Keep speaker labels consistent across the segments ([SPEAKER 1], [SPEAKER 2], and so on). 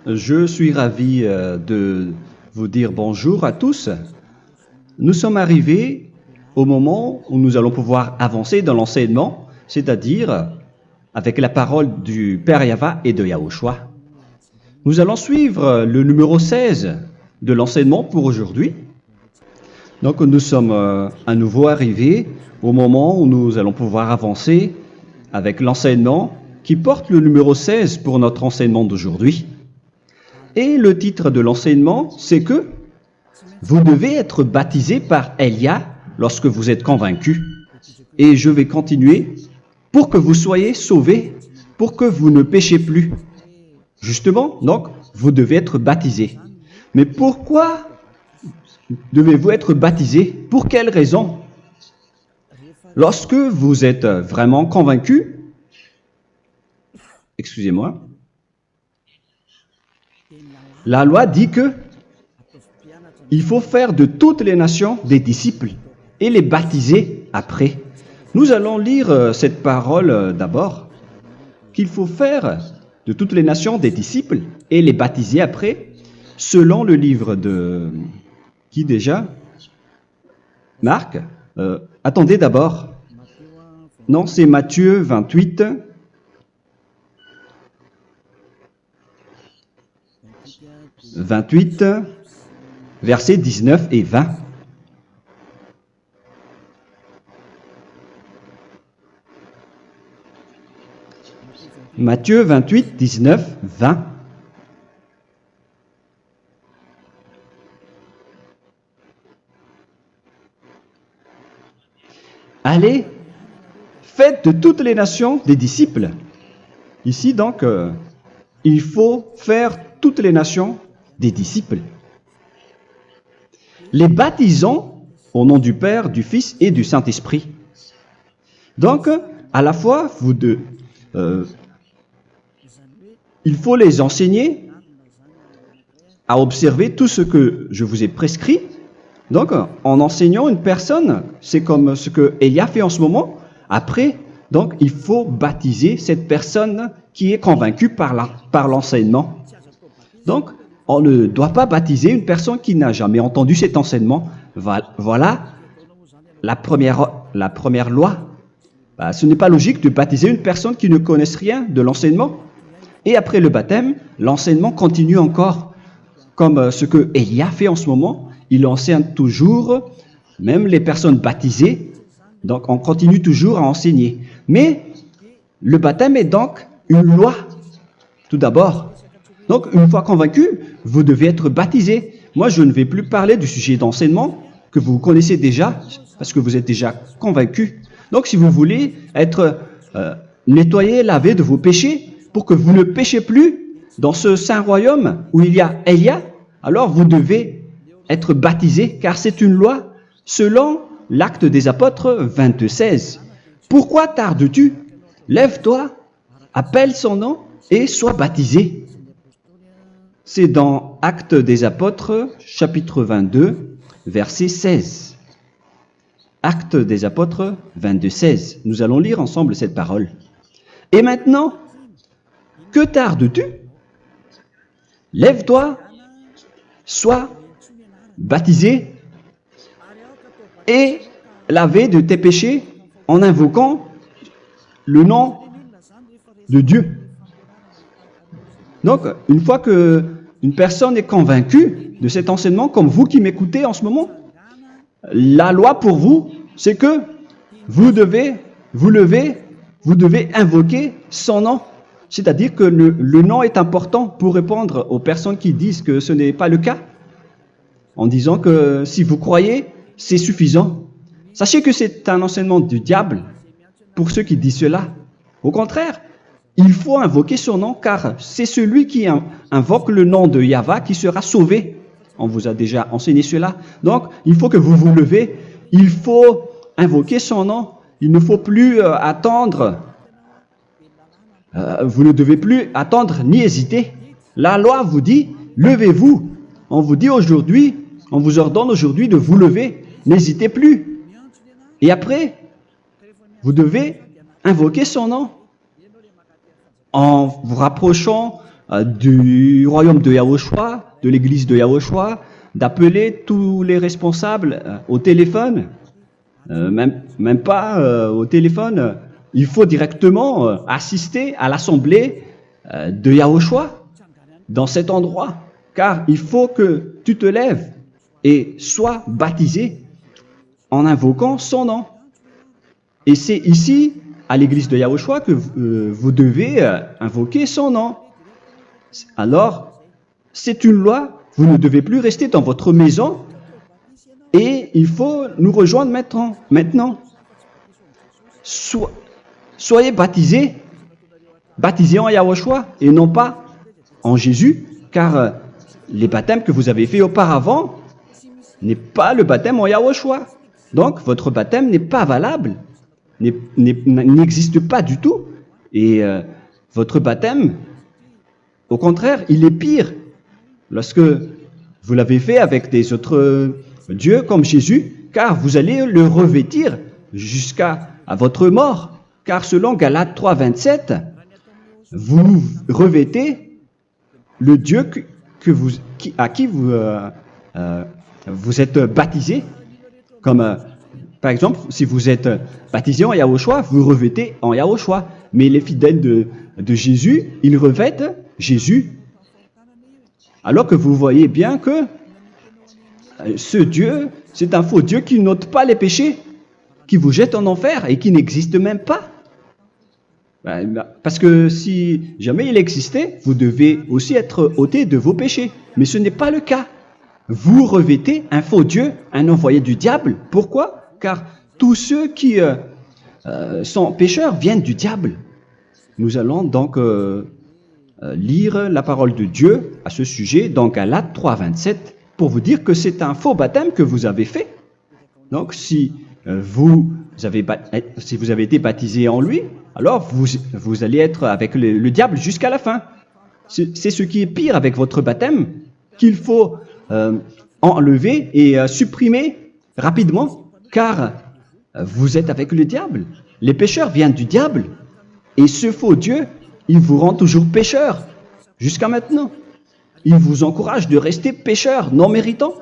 [SPEAKER 1] Je suis ravi de vous dire bonjour à tous. Nous sommes arrivés au moment où nous allons pouvoir avancer dans l'enseignement, c'est-à-dire avec la parole du Père Yava et de Yahushua. Nous allons suivre le numéro 16 de l'enseignement pour aujourd'hui. Donc nous sommes à nouveau arrivés au moment où nous allons pouvoir avancer avec l'enseignement qui porte le numéro 16 pour notre enseignement d'aujourd'hui. Et le titre de l'enseignement, c'est que vous devez être baptisé par Elia lorsque vous êtes convaincu. Et je vais continuer pour que vous soyez sauvés, pour que vous ne péchez plus. Justement, donc, vous devez être baptisé. Mais pourquoi devez-vous être baptisé? Pour quelle raison? Lorsque vous êtes vraiment convaincu, excusez-moi, la loi dit que il faut faire de toutes les nations des disciples et les baptiser après. Nous allons lire cette parole d'abord, qu'il faut faire de toutes les nations des disciples et les baptiser après, selon le livre de... Qui déjà? Marc. Attendez d'abord. Non, c'est Matthieu 28. Versets 19 et 20. Matthieu 28, 19, 20. Allez, faites de toutes les nations des disciples. Ici, donc, il faut faire toutes les nations des disciples. Les baptisons au nom du Père, du Fils et du Saint-Esprit. Donc, à la fois, il faut les enseigner à observer tout ce que je vous ai prescrit. Donc, en enseignant une personne, c'est comme ce que Elia fait en ce moment. Après, donc, il faut baptiser cette personne qui est convaincue par l'enseignement. Donc, on ne doit pas baptiser une personne qui n'a jamais entendu cet enseignement. Voilà la première loi. Ce n'est pas logique de baptiser une personne qui ne connaisse rien de l'enseignement. Et après le baptême, l'enseignement continue encore, comme ce que Elia fait en ce moment. Il enseigne toujours, même les personnes baptisées. Donc, on continue toujours à enseigner. Mais le baptême est donc une loi, tout d'abord. Donc, une fois convaincu, vous devez être baptisé. Moi, je ne vais plus parler du sujet d'enseignement que vous connaissez déjà, parce que vous êtes déjà convaincu. Donc, si vous voulez être nettoyé, lavé de vos péchés, pour que vous ne péchez plus dans ce saint royaume où il y a Elia, alors vous devez être baptisé, car c'est une loi selon l'Acte des Apôtres 22:16. Pourquoi tardes-tu? Lève-toi, appelle son nom et sois baptisé. C'est dans Actes des Apôtres, chapitre 22, verset 16. Actes des Apôtres 22:16. Nous allons lire ensemble cette parole. Et maintenant, que tardes-tu? Lève-toi, sois baptisé et lavé de tes péchés en invoquant le nom de Dieu. Donc, une fois qu'une personne est convaincue de cet enseignement, comme vous qui m'écoutez en ce moment, la loi pour vous, c'est que vous devez invoquer son nom. C'est-à-dire que le nom est important pour répondre aux personnes qui disent que ce n'est pas le cas, en disant que si vous croyez, c'est suffisant. Sachez que c'est un enseignement du diable pour ceux qui disent cela. Au contraire, il faut invoquer son nom, car c'est celui qui invoque le nom de Yahva qui sera sauvé. On vous a déjà enseigné cela. Donc, il faut que vous vous levez, il faut invoquer son nom. Il ne faut plus attendre. Vous ne devez plus attendre ni hésiter. La loi vous dit, levez-vous. On vous dit aujourd'hui, on vous ordonne aujourd'hui de vous lever. N'hésitez plus. Et après, vous devez invoquer son nom en vous rapprochant du royaume de Yahushua, de l'église de Yahushua, d'appeler tous les responsables au téléphone, même pas au téléphone. Il faut directement assister à l'assemblée de Yahushua dans cet endroit, car il faut que tu te lèves et sois baptisé en invoquant son nom. Et c'est ici, à l'église de Yahushua, que vous devez invoquer son nom. Alors, c'est une loi, vous ne devez plus rester dans votre maison et il faut nous rejoindre maintenant. Soyez baptisés en Yahushua et non pas en Jésus, car les baptêmes que vous avez faits auparavant n'est pas le baptême en Yahushua. Donc, votre baptême n'est pas valable, n'existe pas du tout. Et votre baptême, au contraire, il est pire. Lorsque vous l'avez fait avec des autres dieux comme Jésus, car vous allez le revêtir jusqu'à votre mort. Car selon Galates 3, 27, vous revêtez le Dieu à qui vous êtes baptisé. Comme par exemple, si vous êtes baptisé en Yahushua, vous revêtez en Yahushua. Mais les fidèles de Jésus, ils revêtent Jésus. Alors que vous voyez bien que ce Dieu, c'est un faux Dieu qui n'ôte pas les péchés, qui vous jette en enfer et qui n'existe même pas. Parce que si jamais il existait, vous devez aussi être ôté de vos péchés. Mais ce n'est pas le cas. Vous revêtez un faux Dieu, un envoyé du diable. Pourquoi? Car tous ceux qui sont pécheurs viennent du diable. Nous allons donc lire la parole de Dieu à ce sujet dans Galates 3, 27 pour vous dire que c'est un faux baptême que vous avez fait. Donc si vous avez été baptisé en lui, alors vous allez être avec le diable jusqu'à la fin. C'est ce qui est pire avec votre baptême qu'il faut enlever et supprimer rapidement, car vous êtes avec le diable. Les pécheurs viennent du diable. Et ce faux Dieu, il vous rend toujours pécheur, jusqu'à maintenant. Il vous encourage de rester pécheur, non méritant.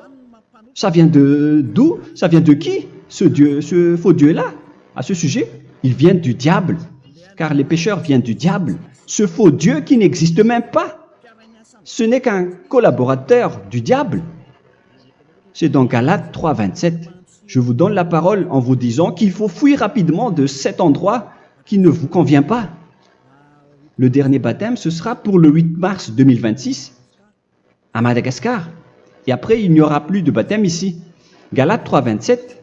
[SPEAKER 1] Ça vient d'où? Ça vient de qui, ce faux Dieu-là? À ce sujet, ils viennent du diable, car les pécheurs viennent du diable. Ce faux Dieu qui n'existe même pas. Ce n'est qu'un collaborateur du diable. C'est dans Galates 3, 27. Je vous donne la parole en vous disant qu'il faut fuir rapidement de cet endroit qui ne vous convient pas. Le dernier baptême, ce sera pour le 8 mars 2026 à Madagascar. Et après, il n'y aura plus de baptême ici. Galates 3, 27.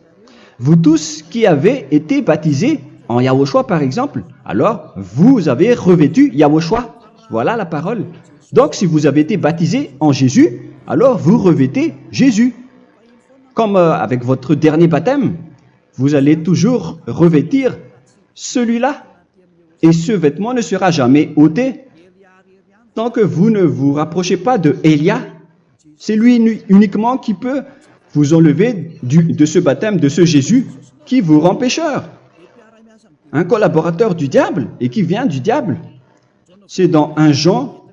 [SPEAKER 1] Vous tous qui avez été baptisés en Yahushua, par exemple, alors vous avez revêtu Yahushua. Voilà la parole. Donc, si vous avez été baptisés en Jésus, alors vous revêtez Jésus. Comme avec votre dernier baptême, vous allez toujours revêtir celui-là. Et ce vêtement ne sera jamais ôté tant que vous ne vous rapprochez pas de Élia. C'est lui uniquement qui peut vous enlever de ce baptême, de ce Jésus qui vous rend pécheur. Un collaborateur du diable et qui vient du diable. C'est dans 1 Jean,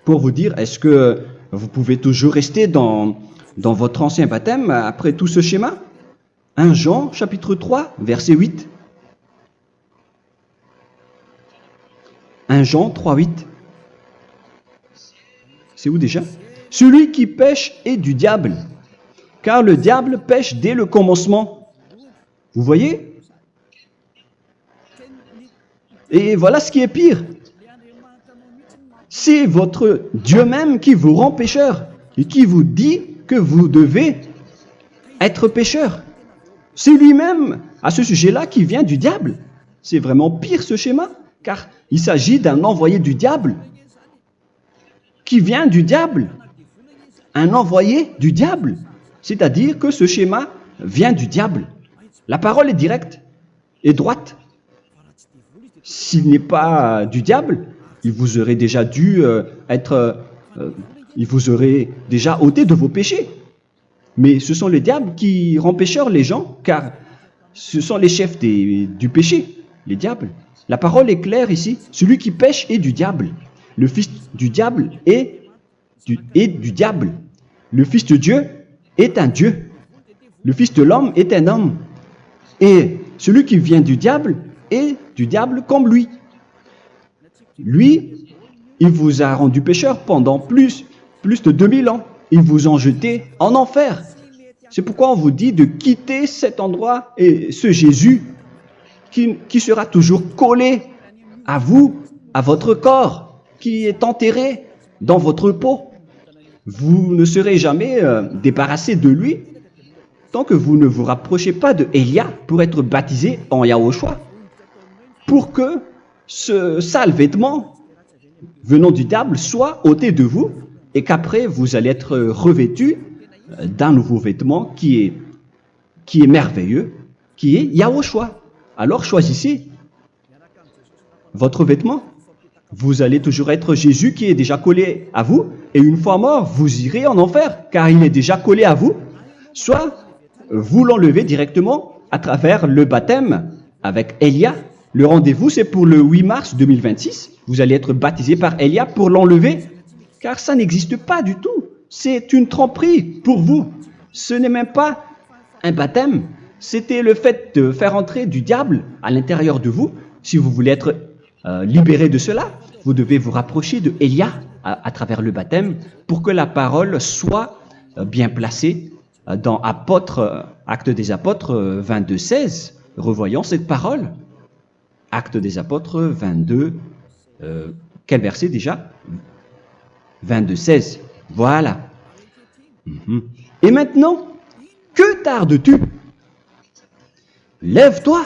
[SPEAKER 1] pour vous dire, est-ce que vous pouvez toujours rester dans votre ancien baptême après tout ce schéma? 1 Jean, chapitre 3, verset 8. 1 Jean 3, 8. C'est où déjà? Celui qui pêche est du diable, car le diable pêche dès le commencement. Vous voyez? Et voilà ce qui est pire. C'est votre Dieu même qui vous rend pécheur et qui vous dit que vous devez être pécheur. C'est lui-même, à ce sujet-là, qui vient du diable. C'est vraiment pire ce schéma, car il s'agit d'un envoyé du diable qui vient du diable. Un envoyé du diable. C'est-à-dire que ce schéma vient du diable. La parole est directe et droite. S'il n'est pas du diable, il vous aurait déjà dû il vous aurait déjà ôté de vos péchés. Mais ce sont les diables qui rendent pécheurs les gens, car ce sont les chefs du péché, les diables. La parole est claire ici. Celui qui pêche est du diable. le fils du diable est du diable. Le fils de Dieu est un Dieu. Le fils de l'homme est un homme. Et celui qui vient du diable est du diable comme lui. Lui, il vous a rendu pécheur pendant plus de 2000 ans. Il vous a jeté en enfer. C'est pourquoi on vous dit de quitter cet endroit et ce Jésus qui sera toujours collé à vous, à votre corps, qui est enterré dans votre peau. Vous ne serez jamais débarrassé de lui tant que vous ne vous rapprochez pas de Élia pour être baptisé en Yahushua, pour que ce sale vêtement venant du diable soit ôté de vous et qu'après vous allez être revêtu d'un nouveau vêtement qui est merveilleux, qui est Yahushua. Alors choisissez votre vêtement. Vous allez toujours être Jésus qui est déjà collé à vous, et une fois mort, vous irez en enfer, car il est déjà collé à vous. Soit vous l'enlevez directement à travers le baptême avec Élia. Le rendez-vous, c'est pour le 8 mars 2026. Vous allez être baptisé par Élia pour l'enlever, car ça n'existe pas du tout. C'est une tromperie pour vous. Ce n'est même pas un baptême. C'était le fait de faire entrer du diable à l'intérieur de vous. Si vous voulez être libéré de cela, vous devez vous rapprocher de Élia à travers le baptême pour que la parole soit bien placée dans Actes des Apôtres 22:16. Revoyons cette parole. Actes des Apôtres 22, quel verset déjà? 22:16. Voilà. Et maintenant, que tardes-tu? Lève-toi.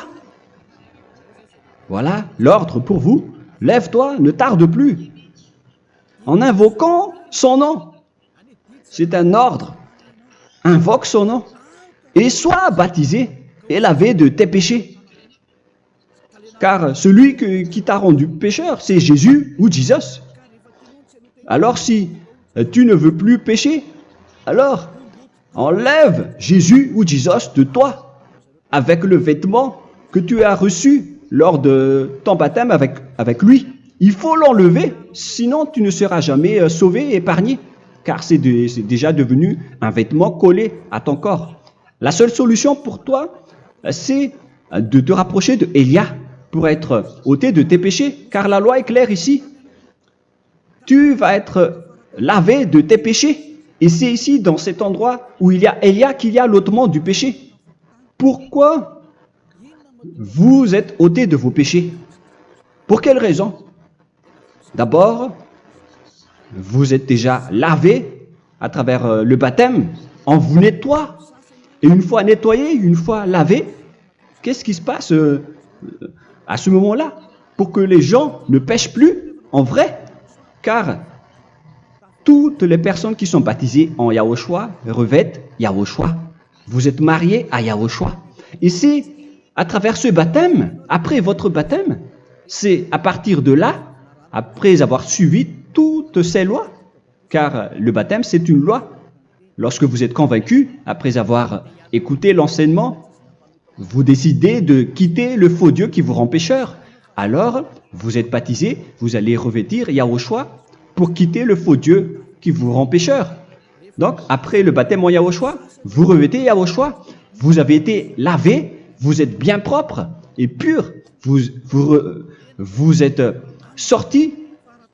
[SPEAKER 1] Voilà l'ordre pour vous. Lève-toi, ne tarde plus. En invoquant son nom. C'est un ordre. Invoque son nom. Et sois baptisé et lavé de tes péchés. Car celui qui t'a rendu pécheur, c'est Jésus ou Jesus. Alors si tu ne veux plus pécher, alors enlève Jésus ou Jesus de toi avec le vêtement que tu as reçu lors de ton baptême avec lui. Il faut l'enlever, sinon tu ne seras jamais sauvé, épargné, car c'est déjà devenu un vêtement collé à ton corps. La seule solution pour toi, c'est de te rapprocher de Élia pour être ôté de tes péchés, car la loi est claire ici. Tu vas être lavé de tes péchés, et c'est ici, dans cet endroit où il y a Élia, qu'il y a l'ôtement du péché. Pourquoi vous êtes ôté de vos péchés? Pour quelle raison? D'abord, vous êtes déjà lavé à travers le baptême. On vous nettoie. Et une fois nettoyé, une fois lavé, qu'est-ce qui se passe à ce moment-là? Pour que les gens ne pêchent plus en vrai. Car toutes les personnes qui sont baptisées en Yahushua revêtent Yahushua. Vous êtes mariés à Yahushua. Et c'est à travers ce baptême, après votre baptême, c'est à partir de là, après avoir suivi toutes ces lois, car le baptême c'est une loi. Lorsque vous êtes convaincu, après avoir écouté l'enseignement, vous décidez de quitter le faux Dieu qui vous rend pécheur. Alors, vous êtes baptisé, vous allez revêtir Yahushua pour quitter le faux Dieu qui vous rend pécheur. Donc, après le baptême en Yahushua, vous revêtez Yahushua, vous avez été lavé, vous êtes bien propre et pur, vous êtes sorti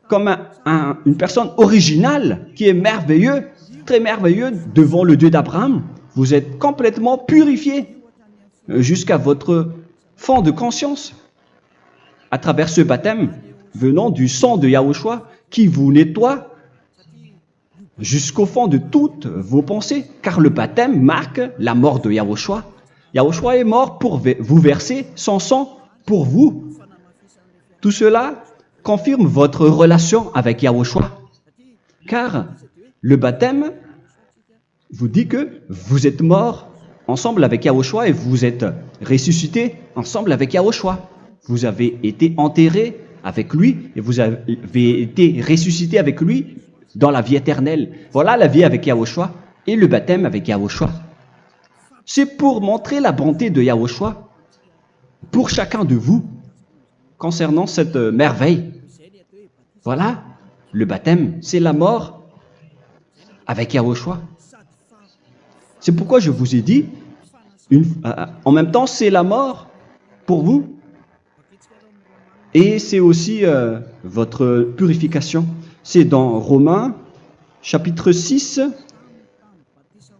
[SPEAKER 1] comme une personne originale qui est merveilleux, très merveilleux devant le Dieu d'Abraham. Vous êtes complètement purifié jusqu'à votre fond de conscience à travers ce baptême venant du sang de Yahushua qui vous nettoie jusqu'au fond de toutes vos pensées, car le baptême marque la mort de Yahushua. Yahushua est mort pour vous verser son sang pour vous. Tout cela confirme votre relation avec Yahushua, car le baptême vous dit que vous êtes mort ensemble avec Yahushua et vous êtes ressuscité ensemble avec Yahushua. Vous avez été enterré avec lui et vous avez été ressuscité avec lui dans la vie éternelle. Voilà la vie avec Yahushua et le baptême avec Yahushua. C'est pour montrer la bonté de Yahushua pour chacun de vous concernant cette merveille. Voilà le baptême, c'est la mort avec Yahushua. C'est pourquoi je vous ai dit, en même temps, c'est la mort pour vous. Et c'est aussi votre purification. C'est dans Romains, chapitre 6,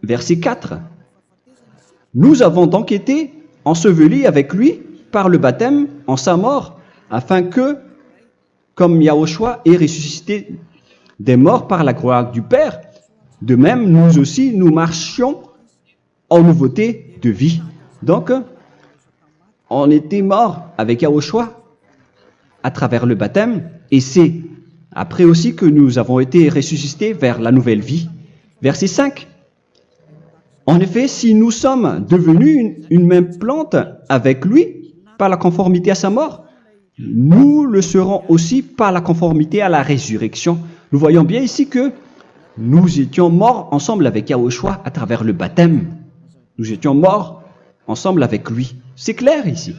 [SPEAKER 1] verset 4. Nous avons donc été ensevelis avec lui par le baptême en sa mort, afin que, comme Yahushua est ressuscité des morts par la gloire du Père, de même nous aussi nous marchions en nouveauté de vie. Donc, on était morts avec Yahushua à travers le baptême, et c'est après aussi que nous avons été ressuscités vers la nouvelle vie. Verset 5. En effet, si nous sommes devenus une même plante avec lui par la conformité à sa mort, nous le serons aussi par la conformité à la résurrection. Nous voyons bien ici que nous étions morts ensemble avec Yahushua à travers le baptême. Nous étions morts ensemble avec lui. C'est clair ici.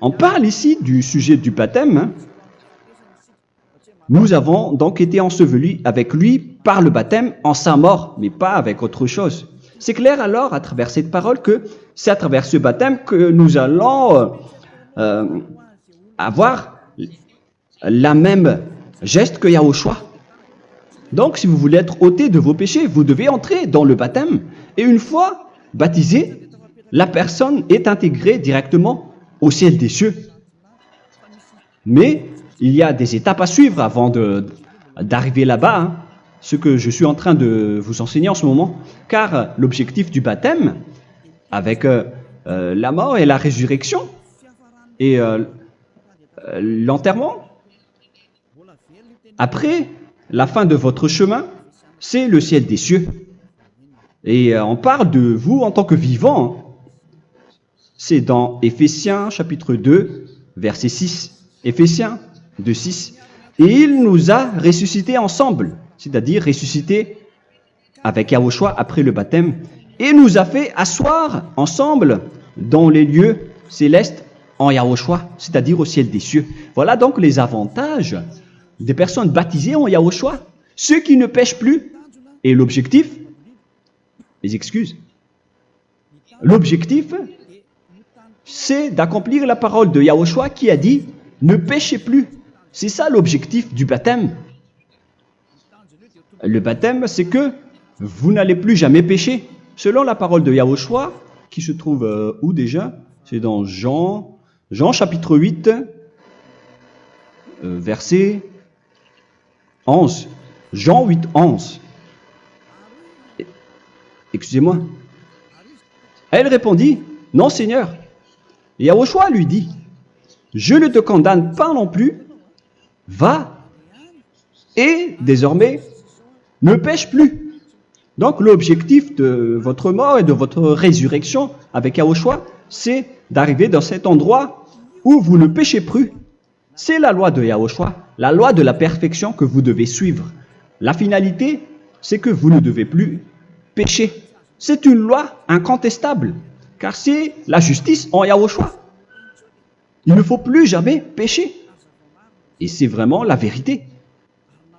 [SPEAKER 1] On parle ici du sujet du baptême. Nous avons donc été ensevelis avec lui par le baptême en sa mort, mais pas avec autre chose. C'est clair alors à travers cette parole que c'est à travers ce baptême que nous allons avoir la même geste que Yahushua. Donc si vous voulez être ôté de vos péchés, vous devez entrer dans le baptême. Et une fois baptisé, la personne est intégrée directement au ciel des cieux. Mais il y a des étapes à suivre avant d'arriver là-bas, ce que je suis en train de vous enseigner en ce moment, car l'objectif du baptême, avec la mort et la résurrection, et l'enterrement, après la fin de votre chemin, c'est le ciel des cieux. Et on parle de vous en tant que vivant. C'est dans Éphésiens chapitre 2, verset 6. Éphésiens 2, 6. Et il nous a ressuscités ensemble, c'est-à-dire ressuscités avec Yahushua après le baptême, et nous a fait asseoir ensemble dans les lieux célestes en Yahushua, c'est-à-dire au ciel des cieux. Voilà donc les avantages des personnes baptisées en Yahushua, ceux qui ne pêchent plus. Et l'objectif, les excuses, l'objectif, c'est d'accomplir la parole de Yahushua qui a dit « Ne péchez plus ». C'est ça l'objectif du baptême. Le baptême, c'est que vous n'allez plus jamais pécher. Selon la parole de Yahushua, qui se trouve où déjà? C'est dans Jean chapitre 8, verset 11. Jean 8, 11. Excusez-moi. Elle répondit, « Non, Seigneur. » Et Yahushua lui dit, « Je ne te condamne pas non plus. Va et désormais ne pêche plus. » Donc l'objectif de votre mort et de votre résurrection avec Yahushua, c'est d'arriver dans cet endroit où vous ne péchez plus. C'est la loi de Yahushua, la loi de la perfection que vous devez suivre. La finalité, c'est que vous ne devez plus pécher. C'est une loi incontestable, car c'est la justice en Yahushua. Il ne faut plus jamais pécher. Et c'est vraiment la vérité.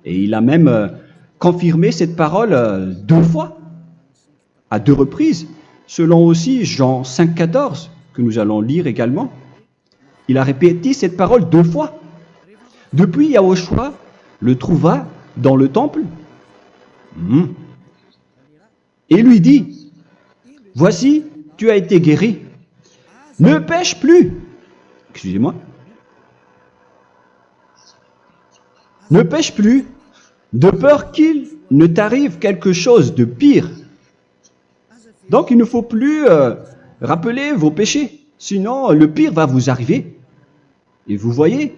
[SPEAKER 1] Et il a même confirmé cette parole 2 fois, à 2 reprises, selon aussi Jean 5, 14, que nous allons lire également. Il a répété cette parole 2 fois. Depuis, Yahushua le trouva dans le temple et lui dit, « Voici, tu as été guéri. Ne pêche plus. » Excusez-moi. Ne pêche plus, de peur qu'il ne t'arrive quelque chose de pire. Donc il ne faut plus rappeler vos péchés, sinon le pire va vous arriver. Et vous voyez,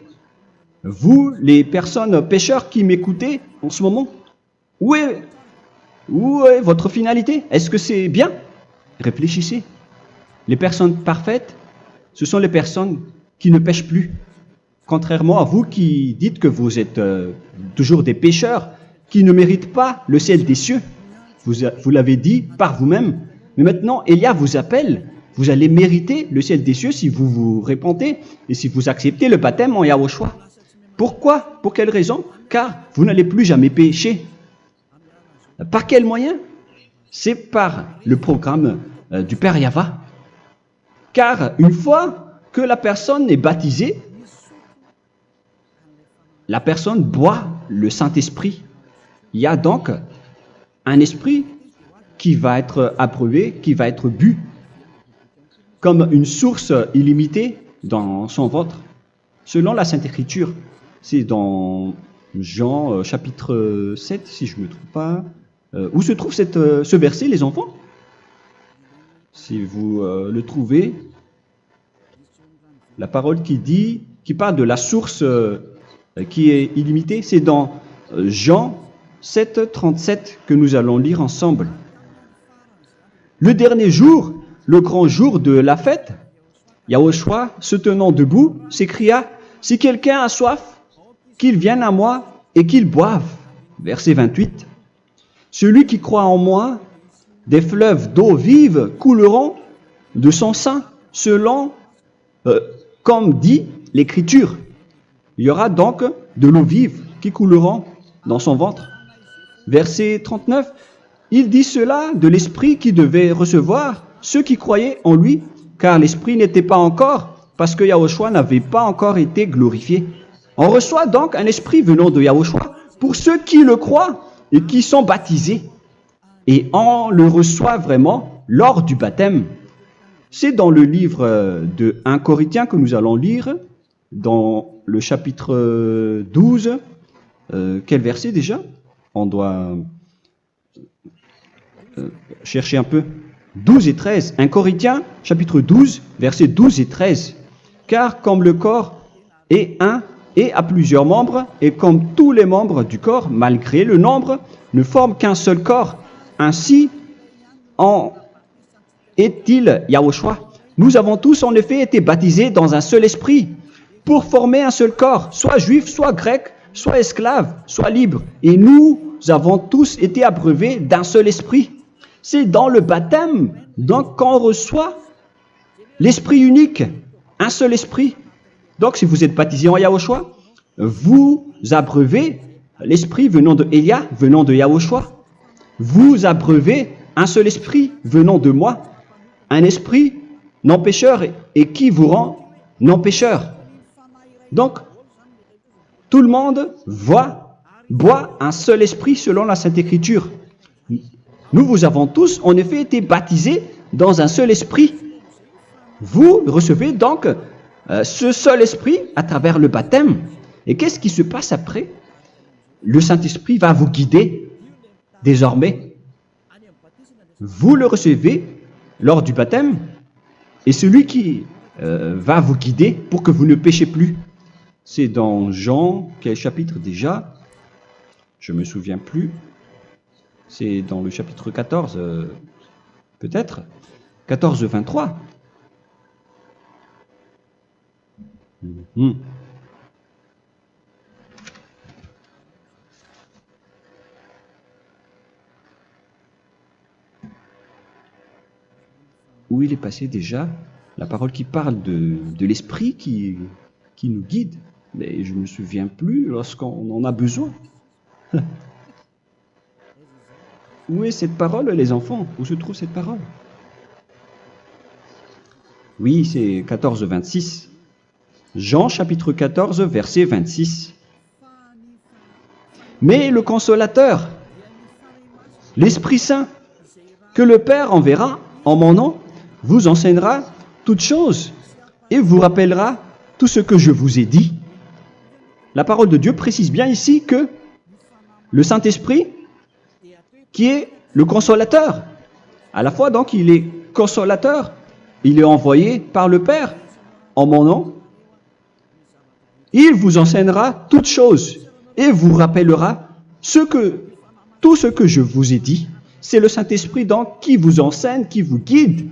[SPEAKER 1] vous les personnes pécheurs qui m'écoutez en ce moment, où est votre finalité? Est-ce que c'est bien? Réfléchissez. Les personnes parfaites, ce sont les personnes qui ne pêchent plus. Contrairement à vous qui dites que vous êtes toujours des pécheurs qui ne méritent pas le ciel des cieux. Vous l'avez dit par vous-même. Mais maintenant, Élia vous appelle. Vous allez mériter le ciel des cieux si vous vous repentez et si vous acceptez le baptême en Yahushua. Pourquoi? Pour quelle raison? Car vous n'allez plus jamais pécher. Par quel moyen? C'est par le programme du Père Yahva. Car une fois que la personne est baptisée, la personne boit le Saint-Esprit. Il y a donc un esprit qui va être approuvé, qui va être bu, comme une source illimitée dans son ventre, selon la Sainte Écriture. C'est dans Jean chapitre 7, si je ne me trompe pas. Où se trouve ce verset, les enfants? Si vous le trouvez, la parole qui parle de la source qui est illimitée, c'est dans Jean 7, 37 que nous allons lire ensemble. Le dernier jour, le grand jour de la fête, Yahushua, se tenant debout, s'écria, « Si quelqu'un a soif, qu'il vienne à moi et qu'il boive. » Verset 28. « Celui qui croit en moi, des fleuves d'eau vive couleront de son sein, selon, comme dit l'Écriture. » Il y aura donc de l'eau vive qui couleront dans son ventre. Verset 39. Il dit cela de l'Esprit qui devait recevoir ceux qui croyaient en lui, car l'Esprit n'était pas encore, parce que Yahushua n'avait pas encore été glorifié. On reçoit donc un Esprit venant de Yahushua pour ceux qui le croient et qui sont baptisés. Et on le reçoit vraiment lors du baptême. C'est dans le livre de 1 Corinthiens que nous allons lire, dans le chapitre 12. Quel verset déjà? On doit chercher un peu. 12 et 13. 1 Corinthiens, chapitre 12, versets 12 et 13. Car comme le corps est un et a plusieurs membres, et comme tous les membres du corps, malgré le nombre, ne forment qu'un seul corps, ainsi en est-il Yahushua. Nous avons tous en effet été baptisés dans un seul esprit, pour former un seul corps, soit juif, soit grec, soit esclave, soit libre. Et nous avons tous été abreuvés d'un seul esprit. C'est dans le baptême, donc, qu'on reçoit l'esprit unique, un seul esprit. Donc, si vous êtes baptisé en Yahushua, vous abreuvez l'esprit venant de Elia, venant de Yahushua. Vous abreuvez un seul esprit venant de moi, un esprit non pécheur et qui vous rend non pécheur. Donc, tout le monde boit un seul esprit selon la Sainte Écriture. Nous vous avons tous en effet été baptisés dans un seul esprit. Vous recevez donc ce seul esprit à travers le baptême. Et qu'est-ce qui se passe après? Le Saint-Esprit va vous guider désormais. Vous le recevez lors du baptême et celui qui va vous guider pour que vous ne péchez plus. C'est dans Jean, quel chapitre déjà? Je ne me souviens plus. C'est dans le chapitre 14, peut-être. 14, 23. Où il est passé déjà la parole qui parle de l'esprit qui nous guide. Mais je ne me souviens plus lorsqu'on en a besoin. Où est cette parole, les enfants? Où se trouve cette parole? Oui, c'est 14, 26. Jean, chapitre 14, verset 26. Mais le Consolateur, l'Esprit Saint, que le Père enverra en mon nom, vous enseignera toutes choses et vous rappellera tout ce que je vous ai dit. La parole de Dieu précise bien ici que le Saint-Esprit, qui est le consolateur, à la fois donc il est consolateur, il est envoyé par le Père en mon nom, il vous enseignera toutes choses et vous rappellera tout ce que je vous ai dit. C'est le Saint-Esprit donc qui vous enseigne, qui vous guide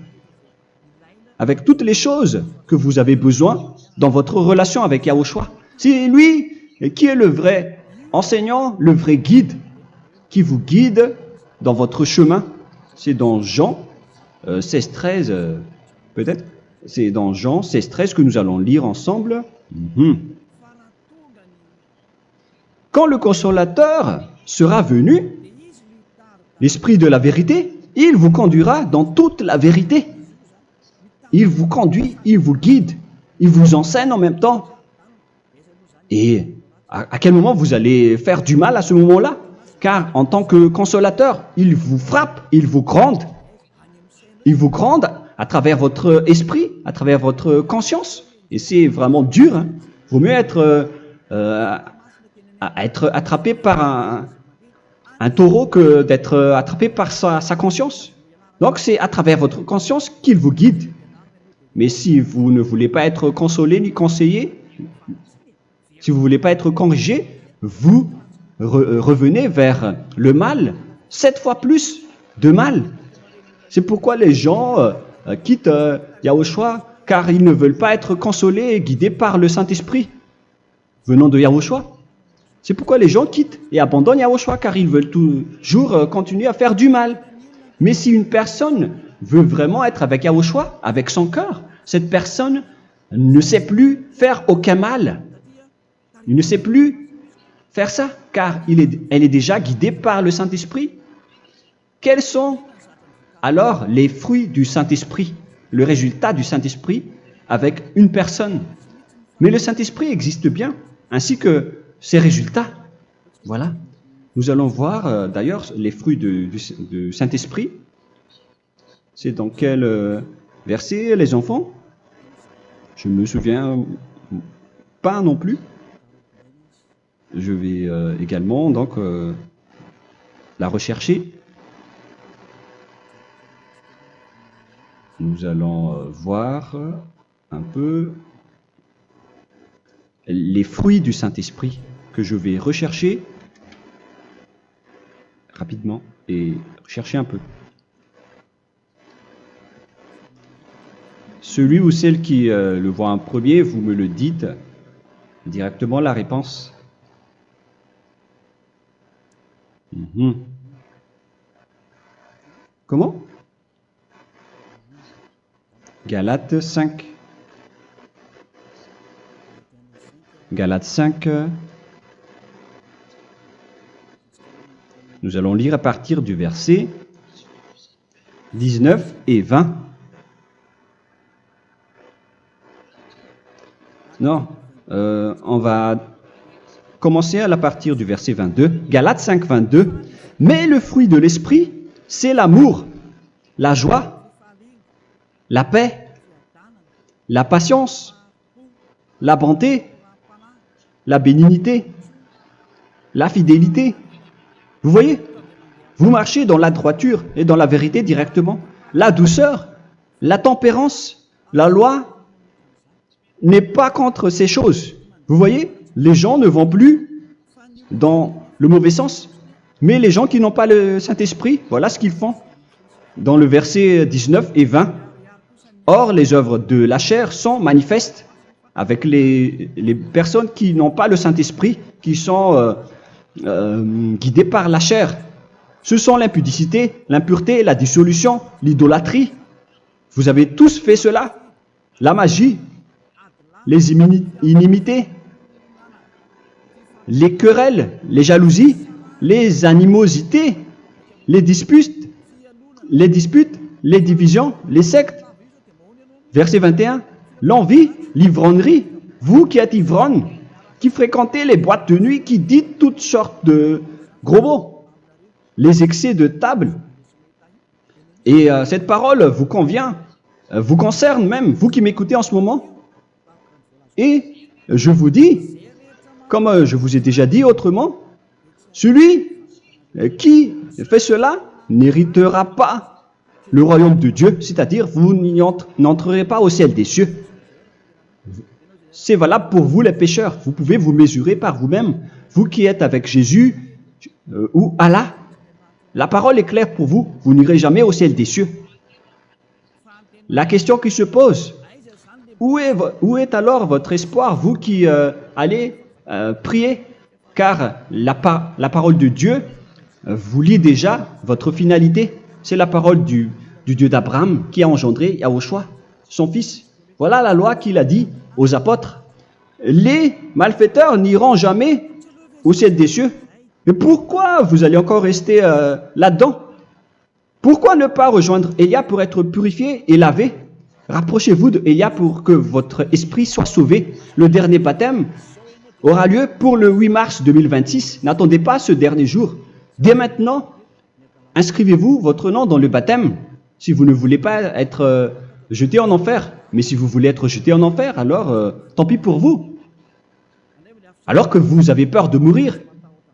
[SPEAKER 1] avec toutes les choses que vous avez besoin dans votre relation avec Yahushua. C'est lui qui est le vrai enseignant, le vrai guide, qui vous guide dans votre chemin. C'est dans Jean 16, 13, peut-être. C'est dans Jean 16, 13 que nous allons lire ensemble. quand le consolateur sera venu, l'Esprit de la vérité, il vous conduira dans toute la vérité. Il vous conduit, il vous guide, il vous enseigne en même temps. Et à quel moment vous allez faire du mal à ce moment-là? Car en tant que consolateur, il vous frappe, il vous gronde. Il vous gronde à travers votre esprit, à travers votre conscience. Et c'est vraiment dur. Hein. Vaut mieux être attrapé par un taureau que d'être attrapé par sa conscience. Donc c'est à travers votre conscience qu'il vous guide. Mais si vous ne voulez pas être consolé ni conseillé, si vous ne voulez pas être corrigé, vous revenez vers le mal, 7 fois plus de mal. C'est pourquoi les gens quittent Yahushua, car ils ne veulent pas être consolés et guidés par le Saint-Esprit venant de Yahushua. C'est pourquoi les gens quittent et abandonnent Yahushua, car ils veulent toujours continuer à faire du mal. Mais si une personne veut vraiment être avec Yahushua, avec son cœur, cette personne ne sait plus faire aucun mal. Il ne sait plus faire ça, car elle est déjà guidée par le Saint-Esprit. Quels sont alors les fruits du Saint-Esprit, le résultat du Saint-Esprit avec une personne? Mais le Saint-Esprit existe bien, ainsi que ses résultats. Voilà. Nous allons voir d'ailleurs les fruits du Saint-Esprit. C'est dans quel verset, les enfants? Je ne me souviens pas non plus. Je vais également donc la rechercher. Nous allons voir un peu les fruits du Saint-Esprit que je vais rechercher rapidement et chercher un peu. Celui ou celle qui le voit en premier, vous me le dites directement la réponse. Comment? Galates 5. Galates 5. Nous allons lire à partir du verset 19 et 20. Non, on va commencer à partir du verset 22. Galates 5, 22. Mais le fruit de l'esprit, c'est l'amour, la joie, la paix, la patience, la bonté, la bénignité, la fidélité. Vous voyez? Vous marchez dans la droiture et dans la vérité directement. La douceur, la tempérance, la loi n'est pas contre ces choses. Vous voyez? Les gens ne vont plus dans le mauvais sens. Mais les gens qui n'ont pas le Saint-Esprit, voilà ce qu'ils font. Dans le verset 19 et 20. Or, les œuvres de la chair sont manifestes avec les personnes qui n'ont pas le Saint-Esprit, qui sont guidées par la chair. Ce sont l'impudicité, l'impureté, la dissolution, l'idolâtrie. Vous avez tous fait cela. La magie, les inimités, les querelles, les jalousies, les animosités, les disputes, les divisions, les sectes. Verset 21, l'envie, l'ivrognerie, vous qui êtes ivrognes, qui fréquentez les boîtes de nuit, qui dites toutes sortes de gros mots, les excès de table. Et cette parole vous convient, vous concerne même, vous qui m'écoutez en ce moment. Et je vous dis, comme je vous ai déjà dit autrement, celui qui fait cela n'héritera pas le royaume de Dieu, c'est-à-dire vous n'entrerez pas au ciel des cieux. C'est valable pour vous les pécheurs. Vous pouvez vous mesurer par vous-même. Vous qui êtes avec Jésus ou Allah, la parole est claire pour vous. Vous n'irez jamais au ciel des cieux. La question qui se pose, où est alors votre espoir, vous qui allez prier? Car la parole de Dieu vous lit déjà votre finalité. C'est la parole du Dieu d'Abraham qui a engendré Yahushua, son fils. Voilà la loi qu'il a dit aux apôtres. Les malfaiteurs n'iront jamais au ciel des cieux. Mais pourquoi vous allez encore rester là-dedans? Pourquoi ne pas rejoindre Élia pour être purifié et lavé? Rapprochez-vous d'Élia pour que votre esprit soit sauvé. Le dernier baptême aura lieu pour le 8 mars 2026. N'attendez pas ce dernier jour. Dès maintenant, inscrivez-vous votre nom dans le baptême si vous ne voulez pas être jeté en enfer. Mais si vous voulez être jeté en enfer, alors tant pis pour vous. Alors que vous avez peur de mourir,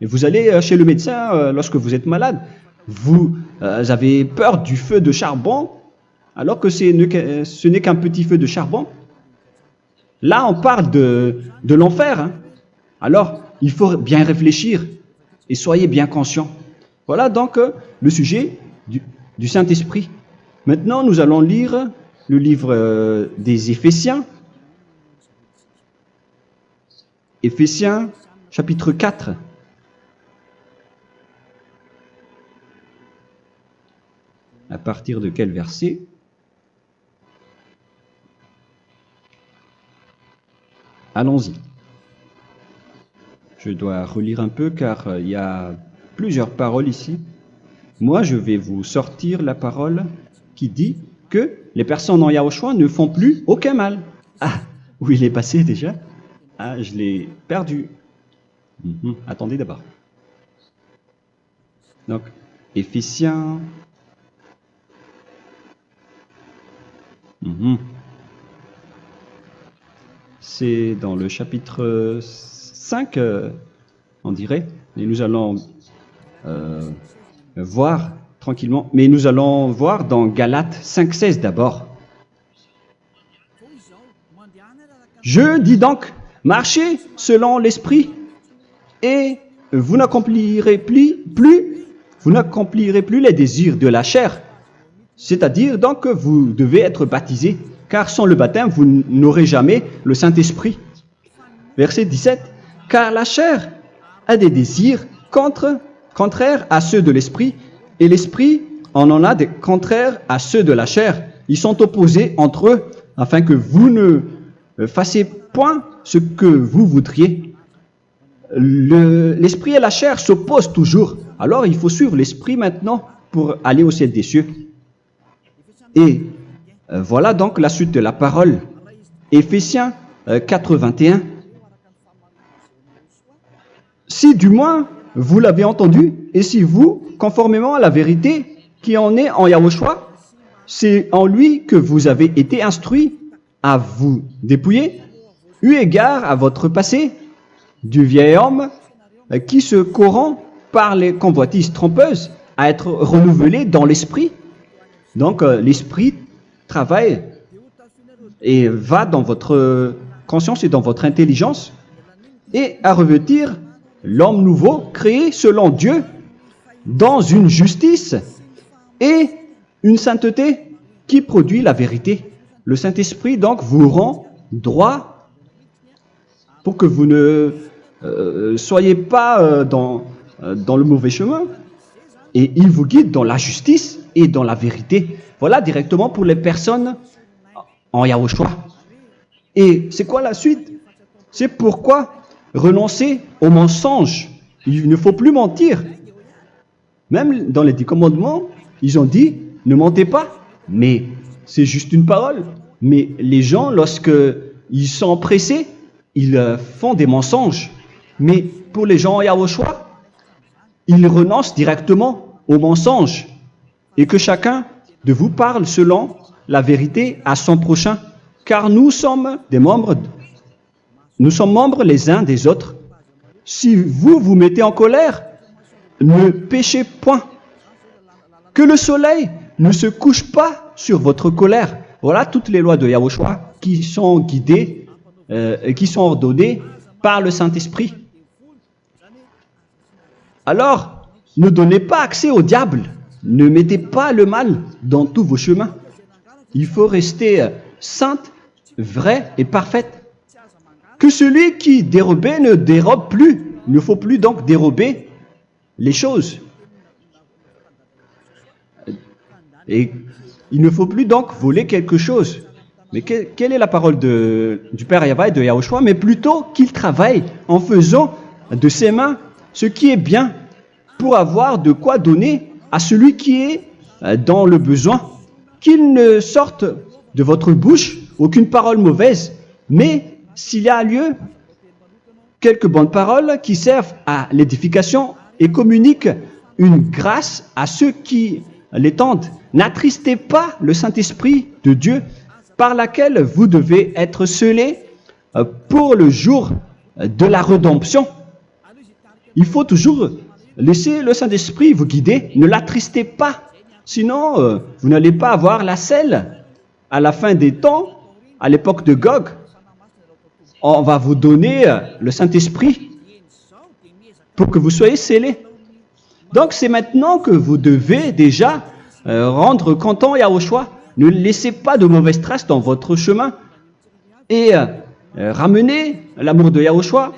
[SPEAKER 1] et vous allez chez le médecin lorsque vous êtes malade, vous avez peur du feu de charbon, alors que ce n'est qu'un petit feu de charbon. Là, on parle de l'enfer. Hein. Alors, il faut bien réfléchir et soyez bien conscients. Voilà donc le sujet du Saint-Esprit. Maintenant, nous allons lire le livre des Éphésiens. Éphésiens, chapitre 4. À partir de quel verset? Allons-y. Je dois relire un peu car il y a plusieurs paroles ici. Moi, je vais vous sortir la parole qui dit que les personnes en Yahushua ne font plus aucun mal. Ah, où il est passé déjà? Ah, je l'ai perdu. Attendez d'abord. Donc, Éphésiens. C'est dans le chapitre 5, on dirait. Et nous allons voir tranquillement. Mais nous allons voir dans Galates 5,16 d'abord. Je dis donc, marchez selon l'esprit, et vous n'accomplirez plus les désirs de la chair. C'est-à-dire donc que vous devez être baptisé, car sans le baptême, vous n'aurez jamais le Saint-Esprit. Verset 17. Car la chair a des désirs contraires à ceux de l'esprit, et l'esprit en a des contraires à ceux de la chair. Ils sont opposés entre eux, afin que vous ne fassiez point ce que vous voudriez. L'esprit et la chair s'opposent toujours. Alors il faut suivre l'esprit maintenant pour aller au ciel des cieux. Et voilà donc la suite de la parole. Éphésiens 4:21. Si du moins vous l'avez entendu, et si vous, conformément à la vérité qui en est en Yahushua, c'est en lui que vous avez été instruits à vous dépouiller, eu égard à votre passé, du vieil homme qui se corrompt par les convoitises trompeuses, à être renouvelé dans l'esprit. Donc l'esprit travaille et va dans votre conscience et dans votre intelligence, et à revêtir l'homme nouveau créé selon Dieu dans une justice et une sainteté qui produit la vérité. Le Saint-Esprit donc vous rend droit pour que vous ne soyez pas dans le mauvais chemin, et il vous guide dans la justice et dans la vérité. Voilà directement pour les personnes en Yahushua. Et c'est quoi la suite? C'est pourquoi renoncer au mensonge. Il ne faut plus mentir. Même dans les 10 commandements, ils ont dit ne mentez pas. Mais c'est juste une parole. Mais les gens, lorsque ils sont pressés, ils font des mensonges. Mais pour les gens en Yahushua, ils renoncent directement au mensonge. Et que chacun de vous parle selon la vérité à son prochain. Car nous sommes membres les uns des autres. Si vous vous mettez en colère, ne péchez point. Que le soleil ne se couche pas sur votre colère. Voilà toutes les lois de Yahushua qui sont guidées et qui sont ordonnées par le Saint-Esprit. Alors, ne donnez pas accès au diable. Ne mettez pas le mal dans tous vos chemins. Il faut rester sainte, vraie et parfaite. Que celui qui dérobait ne dérobe plus. Il ne faut plus donc dérober les choses. Et il ne faut plus donc voler quelque chose. Mais quelle est la parole du Père Yahweh et de Yahushua? Mais plutôt qu'il travaille en faisant de ses mains ce qui est bien pour avoir de quoi donner à celui qui est dans le besoin. Qu'il ne sorte de votre bouche aucune parole mauvaise, mais s'il y a lieu, quelques bonnes paroles qui servent à l'édification et communiquent une grâce à ceux qui l'étendent. N'attristez pas le Saint-Esprit de Dieu par laquelle vous devez être scellés pour le jour de la rédemption. Il faut toujours laisser le Saint-Esprit vous guider, ne l'attristez pas, sinon vous n'allez pas avoir la selle. À la fin des temps, à l'époque de Gog, on va vous donner le Saint-Esprit pour que vous soyez scellés. Donc c'est maintenant que vous devez déjà rendre content Yahushua. Ne laissez pas de mauvaises traces dans votre chemin et ramenez l'amour de Yahushua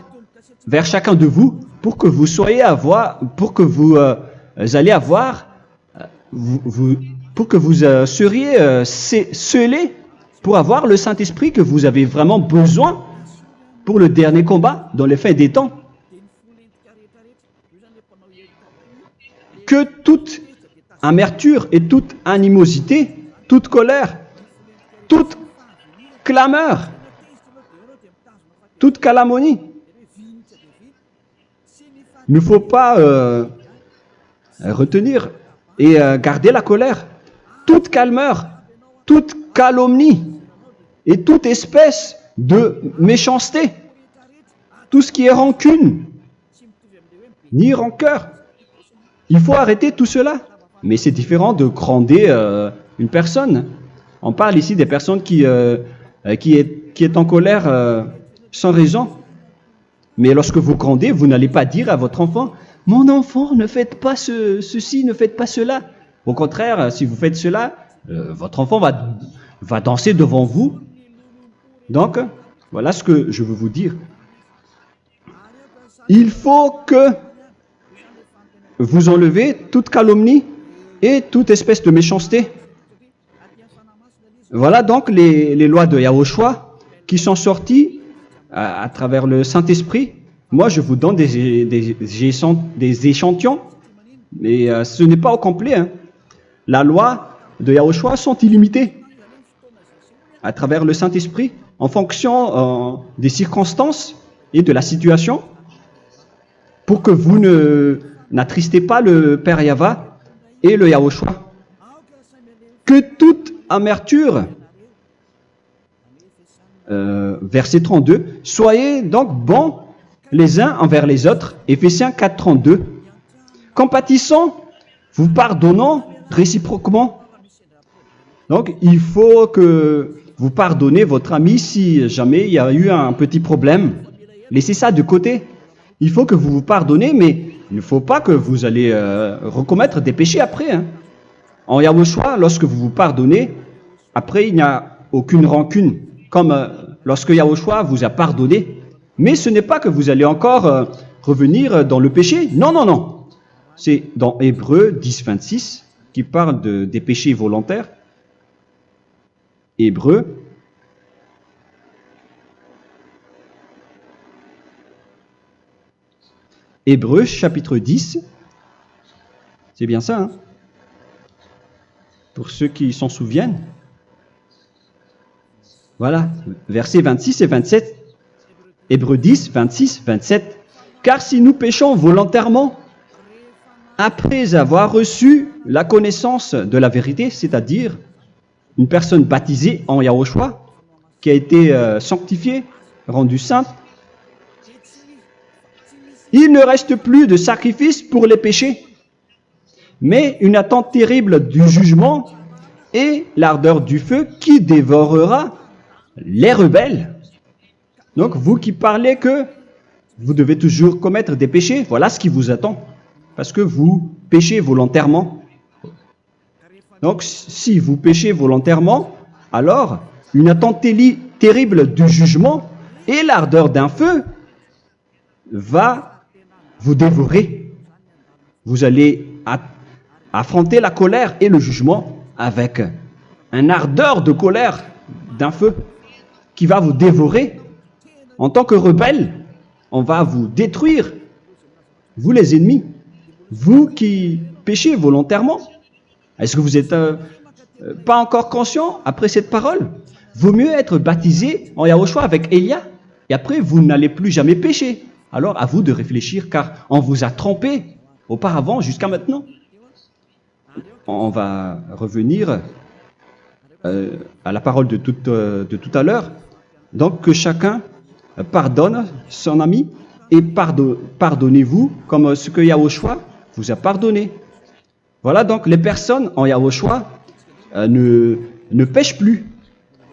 [SPEAKER 1] vers chacun de vous pour que vous soyez pour que vous seriez scellés pour avoir le Saint-Esprit que vous avez vraiment besoin pour le dernier combat dans les fins des temps. Que toute amertume et toute animosité, toute colère, toute clameur, toute calomnie, il ne faut pas retenir et garder la colère. Toute calmeur, toute calomnie et toute espèce de méchanceté, tout ce qui est rancune, ni rancœur. Il faut arrêter tout cela. Mais c'est différent de gronder une personne. On parle ici des personnes qui est en colère sans raison. Mais lorsque vous grondez, vous n'allez pas dire à votre enfant « Mon enfant, ne faites pas ceci, ne faites pas cela ». Au contraire, si vous faites cela, votre enfant va danser devant vous. Donc, voilà ce que je veux vous dire. Il faut que vous enlevez toute calomnie et toute espèce de méchanceté. Voilà donc les lois de Yahushua qui sont sorties à travers le Saint-Esprit. Moi, je vous donne des échantillons, mais ce n'est pas au complet. Hein. La loi de Yahushua sont illimitées à travers le Saint-Esprit en fonction des circonstances et de la situation pour que vous n'attristez pas le Père Yahva et le Yahushua. Que toute amertume, verset 32, soyez donc bons les uns envers les autres, Éphésiens 4, 32, compatissant, vous pardonnant réciproquement. Donc, il faut que vous pardonnez votre ami si jamais il y a eu un petit problème. Laissez ça de côté. Il faut que vous vous pardonnez, mais il ne faut pas que vous allez recommettre des péchés après. Hein. En Yahushua, lorsque vous vous pardonnez, après il n'y a aucune rancune, comme lorsque Yahushua vous a pardonné. Mais ce n'est pas que vous allez encore revenir dans le péché. Non, non, non. C'est dans Hébreux 10, 26 qui parle des péchés volontaires. Hébreux. Hébreux chapitre 10. C'est bien ça, hein? Pour ceux qui s'en souviennent. Voilà, versets 26 et 27. Hébreux 10, 26, 27. Car si nous péchons volontairement, après avoir reçu la connaissance de la vérité, c'est-à-dire une personne baptisée en Yahushua, qui a été sanctifiée, rendue sainte, il ne reste plus de sacrifice pour les péchés, mais une attente terrible du jugement et l'ardeur du feu qui dévorera les rebelles. Donc, vous qui parlez que vous devez toujours commettre des péchés, voilà ce qui vous attend. Parce que vous péchez volontairement. Donc, si vous péchez volontairement, alors une attente terrible du jugement et l'ardeur d'un feu va vous dévorer. Vous allez affronter la colère et le jugement avec un ardeur de colère d'un feu qui va vous dévorer. En tant que rebelle, on va vous détruire vous les ennemis, vous qui péchez volontairement. Est-ce que vous n'êtes pas encore conscient après cette parole? Vaut mieux être baptisé en Yahushua avec Elia, et après vous n'allez plus jamais pécher. Alors à vous de réfléchir, car on vous a trompé auparavant jusqu'à maintenant. On va revenir à la parole de tout à l'heure. Donc que chacun pardonne son ami et pardonnez-vous comme ce que Yahushua vous a pardonné. Voilà donc les personnes en Yahushua ne pêchent plus.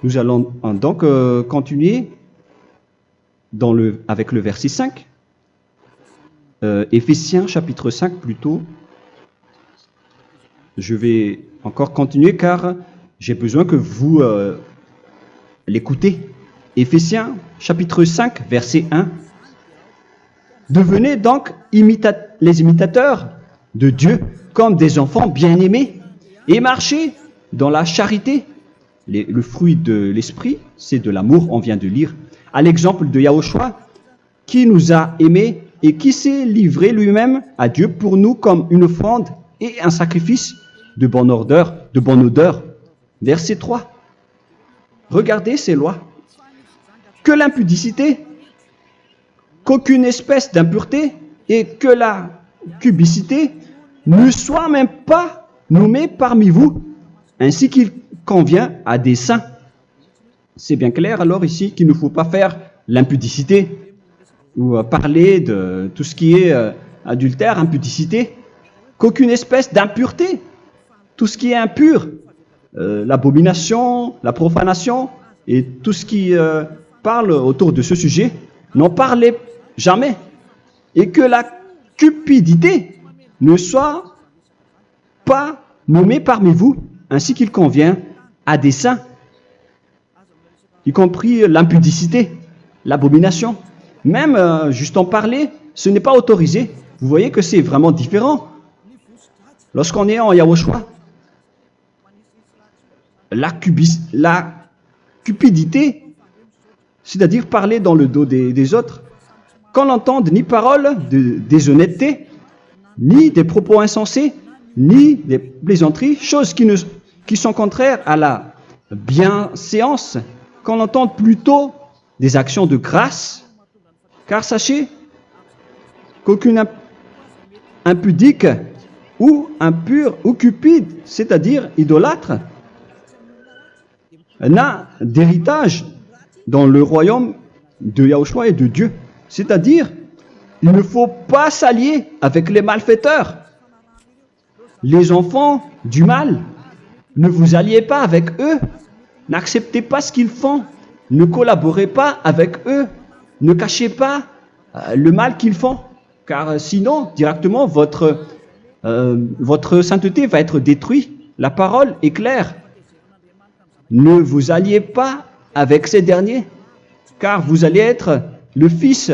[SPEAKER 1] Nous allons donc continuer avec le verset 5. Éphésiens chapitre 5 plutôt. Je vais encore continuer car j'ai besoin que vous l'écoutez. Éphésiens chapitre 5 verset 1. Devenez donc les imitateurs de Dieu comme des enfants bien-aimés et marchez dans la charité. Le fruit de l'esprit, c'est de l'amour, on vient de lire, à l'exemple de Yahushua qui nous a aimés et qui s'est livré lui-même à Dieu pour nous comme une offrande et un sacrifice de bonne odeur. Verset 3. Regardez ces lois. Que l'impudicité, qu'aucune espèce d'impureté et que la cubicité ne soient même pas nommés parmi vous, ainsi qu'il convient à des saints. C'est bien clair alors ici qu'il ne faut pas faire l'impudicité ou parler de tout ce qui est adultère, impudicité, qu'aucune espèce d'impureté, tout ce qui est impur, l'abomination, la profanation et tout ce qui parle autour de ce sujet, n'en parlez jamais. Et que la cupidité ne soit pas nommée parmi vous, ainsi qu'il convient à des saints, y compris l'impudicité, l'abomination. Même juste en parler, ce n'est pas autorisé. Vous voyez que c'est vraiment différent. Lorsqu'on est en Yahushua, la cupidité, c'est-à-dire parler dans le dos des autres, qu'on n'entende ni parole de déshonnêteté, ni des propos insensés, ni des plaisanteries, choses qui sont contraires à la bienséance, qu'on entende plutôt des actions de grâce, car sachez qu'aucune impudique ou impure ou cupide, c'est-à-dire idolâtre, n'a d'héritage dans le royaume de Yahushua et de Dieu. C'est-à-dire, il ne faut pas s'allier avec les malfaiteurs. Les enfants du mal, ne vous alliez pas avec eux. N'acceptez pas ce qu'ils font. Ne collaborez pas avec eux. Ne cachez pas le mal qu'ils font. Car sinon, directement, votre sainteté va être détruite. La parole est claire. Ne vous alliez pas avec ces derniers, car vous allez être le fils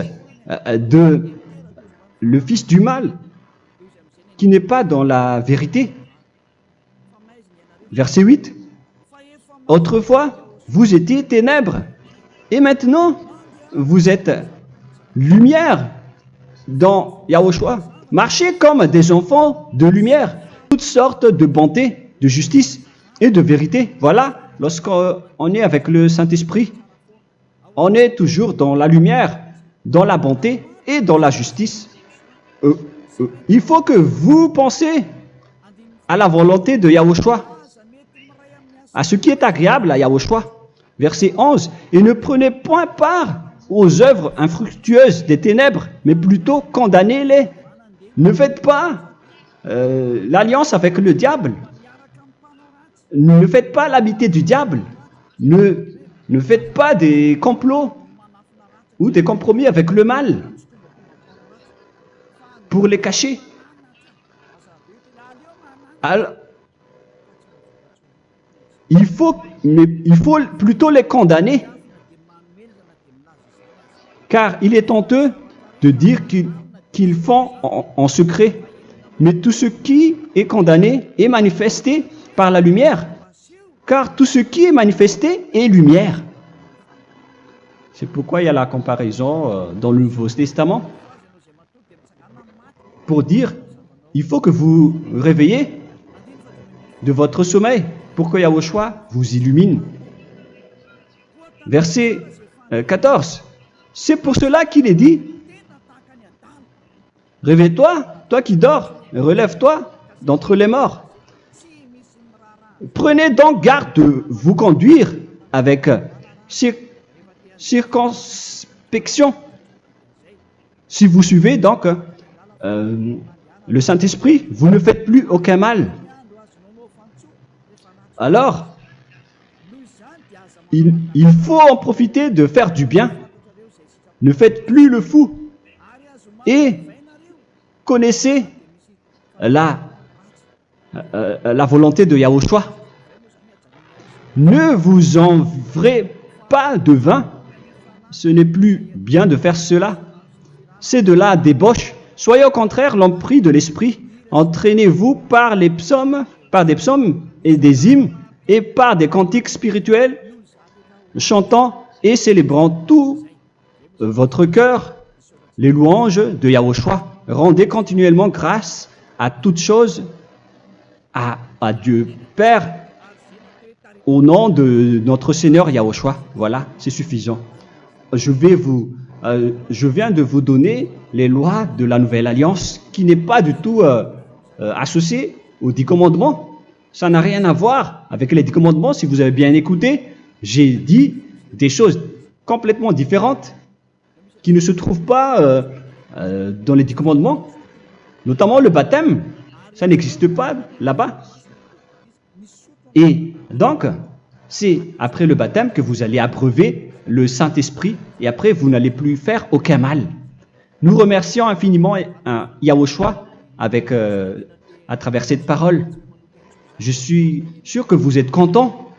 [SPEAKER 1] du mal, qui n'est pas dans la vérité. Verset 8. Autrefois, vous étiez ténèbres, et maintenant, vous êtes lumière dans Yahushua. Marchez comme des enfants de lumière, toutes sortes de bonté, de justice et de vérité. Voilà, lorsqu'on est avec le Saint-Esprit, on est toujours dans la lumière, dans la bonté et dans la justice. Il faut que vous pensiez à la volonté de Yahushua, à ce qui est agréable à Yahushua. Verset 11. Et ne prenez point part aux œuvres infructueuses des ténèbres, mais plutôt condamnez-les. Ne faites pas l'alliance avec le diable. Ne faites pas l'amitié du diable. Ne faites pas des complots ou des compromis avec le mal pour les cacher. Alors, il faut plutôt les condamner, car il est honteux de dire qu'ils font en secret. Mais tout ce qui est condamné est manifesté par la lumière, car tout ce qui est manifesté est lumière. C'est pourquoi il y a la comparaison dans le Nouveau Testament. pour dire, il faut que vous réveillez de votre sommeil pour que Yahushua vous illumine. Verset 14. C'est pour cela qu'il est dit, réveille-toi, toi qui dors, relève-toi d'entre les morts. Prenez donc garde de vous conduire avec circonspection. Si vous suivez donc le Saint-Esprit, vous ne faites plus aucun mal. Alors, il faut en profiter de faire du bien. Ne faites plus le fou. Et connaissez la volonté de Yahushua. Ne vous envrez pas de vin. Ce n'est plus bien de faire cela. C'est de la débauche. Soyez au contraire l'empris de l'esprit. Entraînez-vous par des psaumes et des hymnes et par des cantiques spirituels, chantant et célébrant tout votre cœur les louanges de Yahushua. Rendez continuellement grâce à toutes choses à Dieu Père au nom de notre Seigneur Yahushua. Voilà, c'est suffisant. Je viens de vous donner les lois de la Nouvelle Alliance qui n'est pas du tout associée aux 10 commandements. Ça n'a rien à voir avec les 10 commandements. Si vous avez bien écouté, j'ai dit des choses complètement différentes qui ne se trouvent pas dans les 10 commandements. Notamment le baptême, ça n'existe pas là-bas. Et donc, c'est après le baptême que vous allez abreuver le Saint-Esprit et après vous n'allez plus faire aucun mal. Nous remercions infiniment Yahushua à travers cette parole. Je suis sûr que vous êtes contents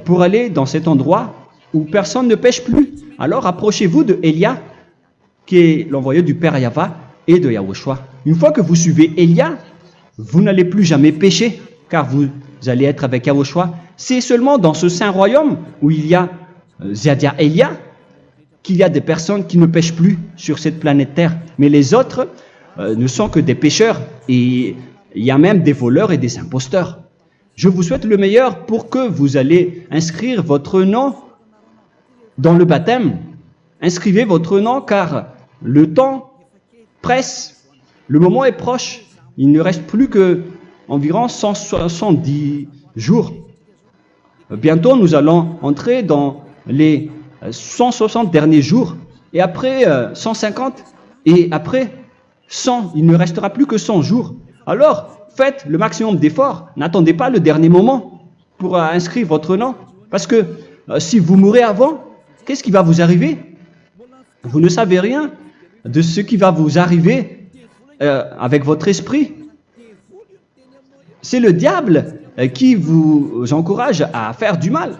[SPEAKER 1] pour aller dans cet endroit où personne ne pêche plus. Alors approchez-vous de Elia, qui est l'envoyé du Père Yahva et de Yahushua. Une fois que vous suivez Elia, vous n'allez plus jamais pécher, car vous allez être avec Yahushua. C'est seulement dans ce saint royaume où il y a Ziadia Elia qu'il y a des personnes qui ne pêchent plus sur cette planète Terre. Mais les autres ne sont que des pécheurs et il y a même des voleurs et des imposteurs. Je vous souhaite le meilleur pour que vous allez inscrire votre nom dans le baptême. Inscrivez votre nom car le temps presse, le moment est proche. Il ne reste plus que environ 170 jours. Bientôt, nous allons entrer dans les 160 derniers jours et après 150 et après 100. Il ne restera plus que 100 jours. Alors, faites le maximum d'efforts. N'attendez pas le dernier moment pour inscrire votre nom. Parce que si vous mourrez avant, qu'est-ce qui va vous arriver? Vous ne savez rien de ce qui va vous arriver avec votre esprit. C'est le diable qui vous encourage à faire du mal.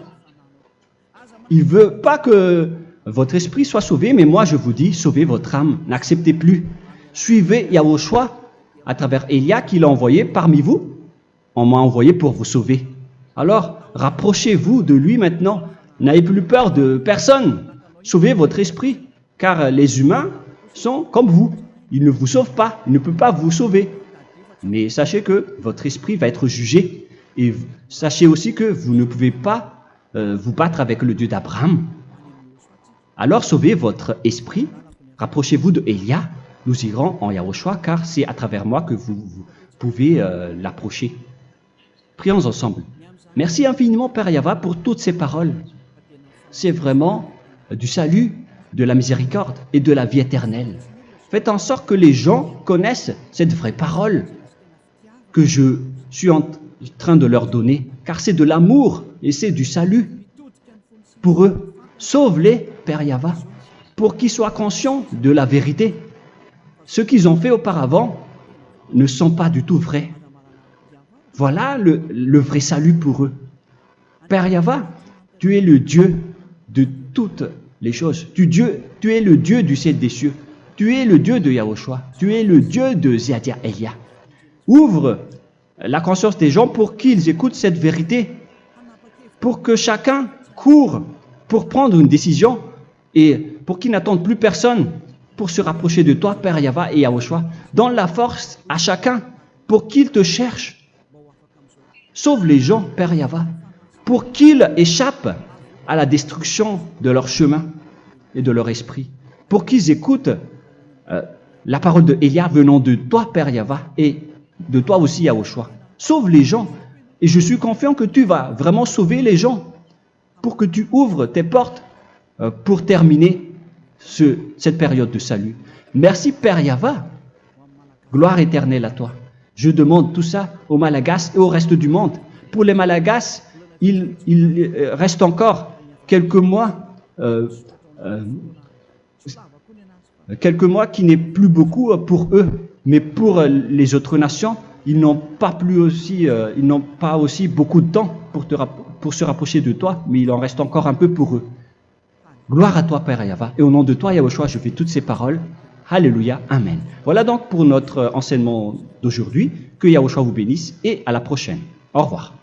[SPEAKER 1] Il ne veut pas que votre esprit soit sauvé, mais moi je vous dis, sauvez votre âme, n'acceptez plus. Suivez Yahushua à travers Elia qu'il a envoyé parmi vous. On m'a envoyé pour vous sauver. Alors, rapprochez-vous de lui maintenant. N'ayez plus peur de personne. Sauvez votre esprit, car les humains sont comme vous. Ils ne vous sauvent pas, ils ne peuvent pas vous sauver. Mais sachez que votre esprit va être jugé. Et sachez aussi que vous ne pouvez pas vous battre avec le Dieu d'Abraham. Alors sauvez votre esprit, rapprochez-vous de Elia. Nous irons en Yahushua, car c'est à travers moi que vous pouvez l'approcher. Prions ensemble. Merci infiniment, Père Yahva, pour toutes ces paroles. C'est vraiment du salut, de la miséricorde et de la vie éternelle. Faites en sorte que les gens connaissent cette vraie parole que je suis en train de leur donner, car c'est de l'amour et c'est du salut pour eux. Sauve-les, Père Yahva, pour qu'ils soient conscients de la vérité. Ce qu'ils ont fait auparavant ne sont pas du tout vrais. Voilà le vrai salut pour eux. Père Yahva, tu es le Dieu de toutes les choses. Tu es le Dieu du ciel des cieux. Tu es le Dieu de Yahushua. Tu es le Dieu de Ziadia Elia. Ouvre la conscience des gens pour qu'ils écoutent cette vérité, pour que chacun court pour prendre une décision et pour qu'ils n'attendent plus personne pour se rapprocher de toi, Père Yahweh et Yahushua. Donne la force à chacun pour qu'il te cherche. Sauve les gens, Père Yahweh, pour qu'ils échappent à la destruction de leur chemin et de leur esprit. Pour qu'ils écoutent la parole de Élia venant de toi, Père Yahweh, et de toi aussi, Yahushua. Sauve les gens. Et je suis confiant que tu vas vraiment sauver les gens pour que tu ouvres tes portes pour terminer cette période de salut. Merci, Père Yahweh. Gloire éternelle à toi. Je demande tout ça aux Malagasy et au reste du monde. Pour les Malagasy, il reste encore quelques mois qui n'est plus beaucoup pour eux. Mais pour les autres nations, ils n'ont pas aussi beaucoup de temps pour se rapprocher de toi, mais il en reste encore un peu pour eux. Gloire à toi, Père Yahweh. Et au nom de toi, Yahushua, je fais toutes ces paroles. Alléluia. Amen. Voilà donc pour notre enseignement d'aujourd'hui. Que Yahushua vous bénisse et à la prochaine. Au revoir.